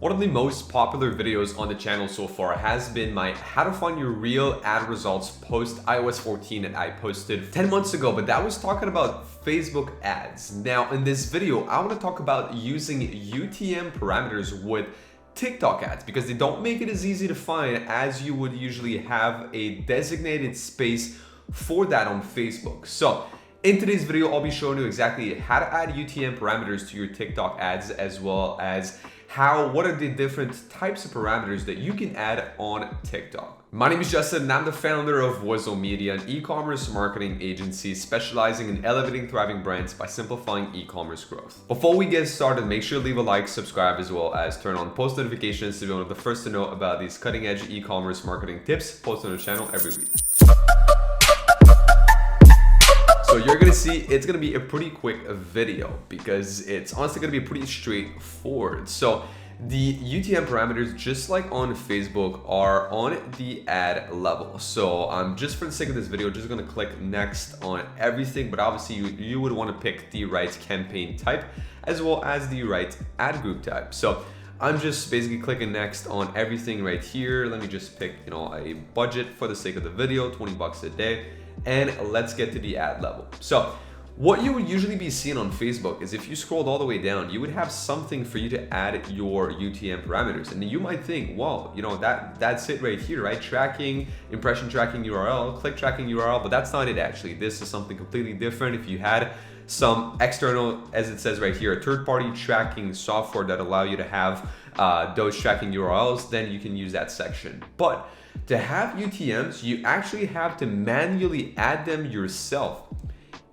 One of the most popular videos on the channel so far has been my how to find your real ad results post iOS 14 that I posted 10 months ago, but that was talking about Facebook ads. Now in this video, I want to talk about using UTM parameters with TikTok ads because they don't make it as easy to find as you would usually have a designated space for that on Facebook. So in today's video, I'll be showing you exactly how to add UTM parameters to your TikTok ads, as well as what are the different types of parameters that you can add on TikTok. My name is Justin and I'm the founder of Wizo Media, an e-commerce marketing agency specializing in elevating thriving brands by simplifying e-commerce growth. Before we get started, make sure to leave a like, subscribe, as well as turn on post notifications to be one of the first to know about these cutting edge e-commerce marketing tips posted on the channel every week. So you're gonna see it's gonna be a pretty quick video because it's honestly gonna be pretty straightforward. So the UTM parameters, just like on Facebook, are on the ad level. So I'm just for the sake of this video, just gonna click next on everything, but obviously you would want to pick the right campaign type as well as the right ad group type. So I'm just basically clicking next on everything right here. Let me just pick, a budget for the sake of the video, 20 bucks a day. And let's get to the ad level. So what you would usually be seeing on Facebook is if you scrolled all the way down, you would have something for you to add your UTM parameters. And you might think, well, that's it right here, right? Tracking, impression tracking URL, click tracking URL, but that's not it actually. This is something completely different. If you had some external, as it says right here, a third-party tracking software that allow you to have those tracking URLs, then you can use that section. But to have UTMs, you actually have to manually add them yourself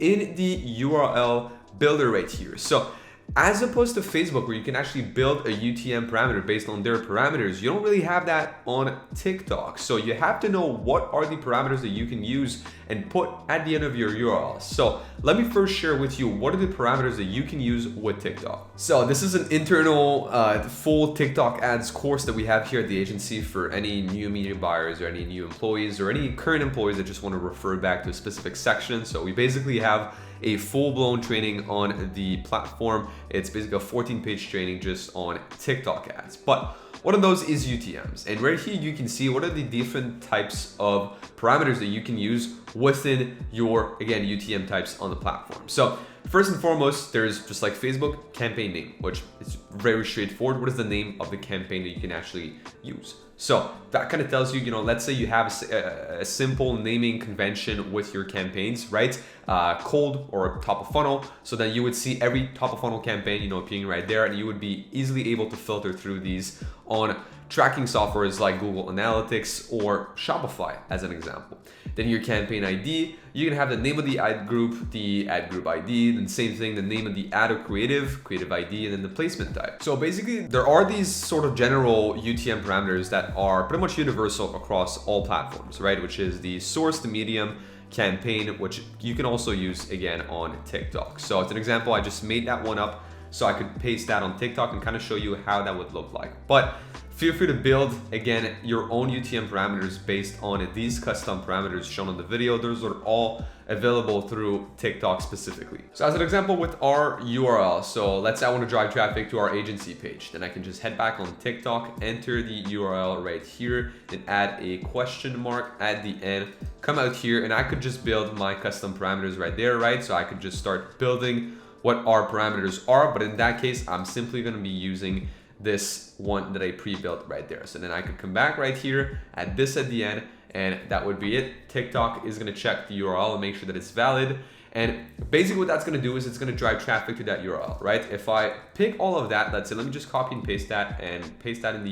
in the URL builder right here. So as opposed to Facebook, where you can actually build a UTM parameter based on their parameters, you don't really have that on TikTok. So you have to know what are the parameters that you can use and put at the end of your URL. So let me first share with you what are the parameters that you can use with TikTok. So this is an internal full TikTok ads course that we have here at the agency for any new media buyers or any new employees or any current employees that just want to refer back to a specific section. So we basically have a full-blown training on the platform. It's basically a 14-page training just on TikTok ads. But one of those is UTMs. And right here, you can see what are the different types of parameters that you can use within your, again, UTM types on the platform. So first and foremost, there's just like Facebook, campaign name, which is very straightforward. What is the name of the campaign that you can actually use? So that kind of tells you, let's say you have a simple naming convention with your campaigns, right? Cold or top of funnel. So then you would see every top of funnel campaign, appearing right there, and you would be easily able to filter through these on tracking softwares like Google Analytics or Shopify as an example. Then your campaign ID, you can have the name of the ad group ID, then same thing, the name of the ad or creative ID, and then the placement type. So basically there are these sort of general UTM parameters that are pretty much universal across all platforms, right? Which is the source, the medium, campaign, which you can also use again on TikTok. So it's an example, I just made that one up so I could paste that on TikTok and kind of show you how that would look like. But feel free to build, again, your own UTM parameters based on these custom parameters shown on the video. Those are all available through TikTok specifically. So as an example with our URL, so let's say I want to drive traffic to our agency page. Then I can just head back on TikTok, enter the URL right here, and add a question mark at the end, come out here, and I could just build my custom parameters right there, right? So I could just start building what our parameters are, but in that case, I'm simply going to be using this one that I pre-built right there. So then I could come back right here, add this at the end, and that would be it. TikTok is going to check the URL and make sure that it's valid. And basically what that's going to do is it's going to drive traffic to that URL, right? If I pick all of that, let's say, let me just copy and paste that and paste that and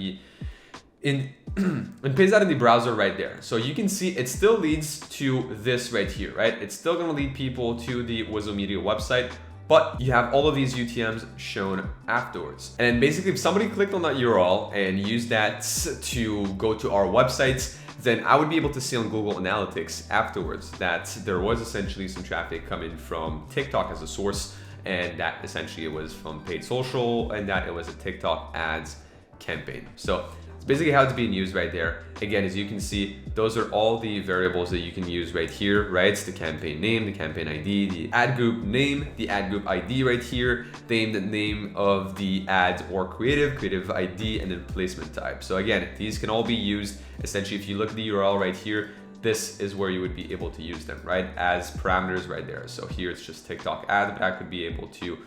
paste that in the browser right there. So you can see it still leads to this right here, right? It's still going to lead people to the Wizo Media website, but you have all of these UTMs shown afterwards. And basically if somebody clicked on that URL and used that to go to our websites, then I would be able to see on Google Analytics afterwards that there was essentially some traffic coming from TikTok as a source, and that essentially it was from paid social, and that it was a TikTok ads campaign. So it's basically how it's being used right there. Again, as you can see, those are all the variables that you can use right here, right? It's the campaign name, the campaign ID, the ad group name, the ad group ID right here, the name of the ad or creative ID, and then placement type. So again, these can all be used. Essentially, if you look at the URL right here, this is where you would be able to use them, right? As parameters right there. So here it's just TikTok ad, but I could be able to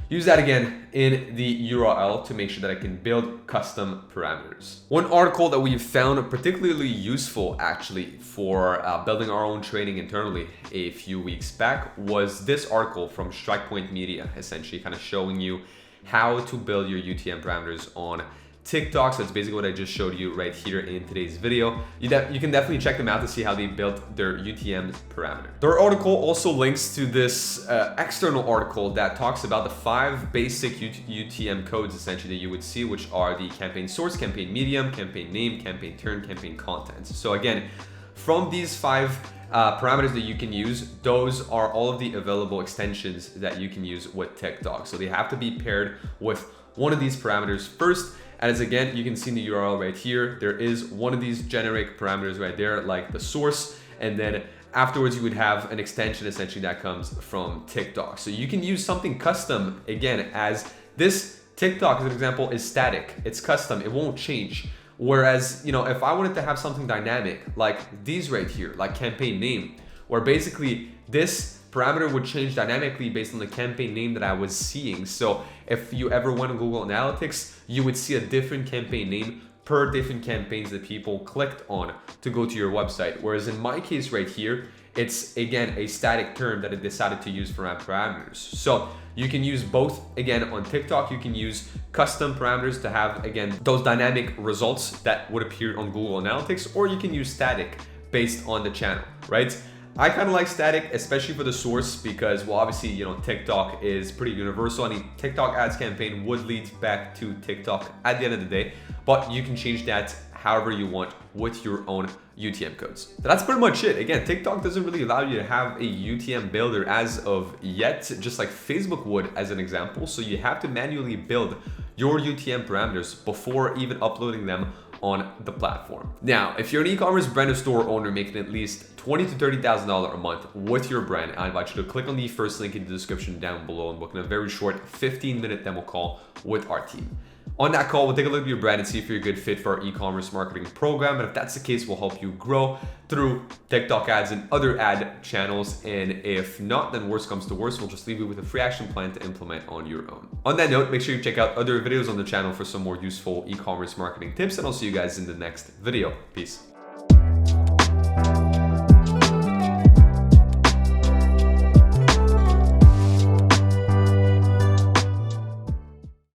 use that again in the URL to make sure that I can build custom parameters. One article that we've found particularly useful actually for building our own training internally a few weeks back was this article from Strikepoint Media, essentially kind of showing you how to build your UTM parameters on TikTok. So it's basically what I just showed you right here in today's video. You can definitely check them out to see how they built their UTM parameter. Their article also links to this external article that talks about the 5 basic UTM codes essentially that you would see, which are the campaign source, campaign medium, campaign name, campaign turn, campaign content. So again, from these 5 parameters that you can use, those are all of the available extensions that you can use with TikTok. So they have to be paired with one of these parameters first. As again, you can see in the URL right here, there is one of these generic parameters right there, like the source. And then afterwards, you would have an extension essentially that comes from TikTok. So you can use something custom again, as this TikTok as an example is static. It's custom, it won't change. Whereas, you know, if I wanted to have something dynamic like these right here, like campaign name, where basically this parameter would change dynamically based on the campaign name that I was seeing. So if you ever went on Google Analytics, you would see a different campaign name per different campaigns that people clicked on to go to your website. Whereas in my case right here, it's again a static term that I decided to use for my parameters. So you can use both. Again, on TikTok, you can use custom parameters to have, again, those dynamic results that would appear on Google Analytics, or you can use static based on the channel, right? I kind of like static, especially for the source, because, well, obviously, you know, TikTok is pretty universal. Any TikTok ads campaign would lead back to TikTok at the end of the day, but you can change that however you want with your own UTM codes. That's pretty much it. Again, TikTok doesn't really allow you to have a UTM builder as of yet, just like Facebook would as an example. So you have to manually build your UTM parameters before even uploading them on the platform. Now, if you're an e-commerce brand or store owner making at least $20,000 to $30,000 a month with your brand, I invite you to click on the first link in the description down below and book in a very short 15-minute demo call with our team. On that call, we'll take a look at your brand and see if you're a good fit for our e-commerce marketing program. And if that's the case, we'll help you grow through TikTok ads and other ad channels. And if not, then worst comes to worst, we'll just leave you with a free action plan to implement on your own. On that note, make sure you check out other videos on the channel for some more useful e-commerce marketing tips, and I'll see you guys in the next video. Peace.